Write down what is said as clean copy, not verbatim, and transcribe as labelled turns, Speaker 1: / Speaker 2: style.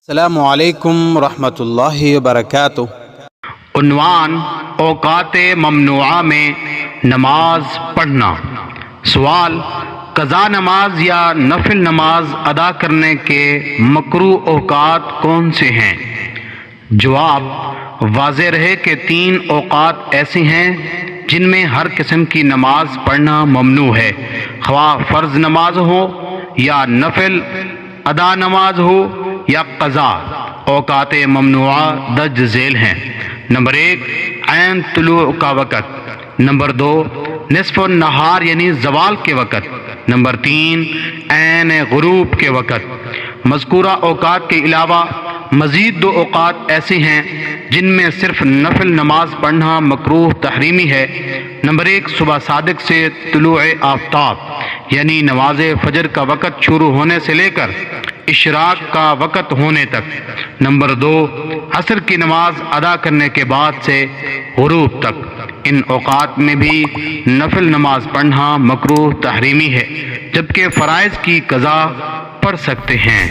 Speaker 1: السلام علیکم ورحمۃ اللہ وبرکاتہ۔
Speaker 2: عنوان: اوقات ممنوعہ میں نماز پڑھنا۔ سوال: قضا نماز یا نفل نماز ادا کرنے کے مکروہ اوقات کون سے ہیں؟ جواب: واضح رہے کہ 3 اوقات ایسے ہیں جن میں ہر قسم کی نماز پڑھنا ممنوع ہے، خواہ فرض نماز ہو یا نفل ادا نماز ہو یا قضا۔ اوقات ممنوعہ درج ذیل ہیں: نمبر 1، عین طلوع کا وقت۔ نمبر 2، نصف النہار یعنی زوال کے وقت۔ نمبر 3، عین غروب کے وقت۔ مذکورہ اوقات کے علاوہ مزید 2 اوقات ایسے ہیں جن میں صرف نفل نماز پڑھنا مکروہ تحریمی ہے۔ نمبر 1، صبح صادق سے طلوع آفتاب یعنی نماز فجر کا وقت شروع ہونے سے لے کر اشراق کا وقت ہونے تک۔ نمبر 2، عصر کی نماز ادا کرنے کے بعد سے غروب تک۔ ان اوقات میں بھی نفل نماز پڑھنا مکروہ تحریمی ہے، جبکہ فرائض کی قضا پڑھ سکتے ہیں۔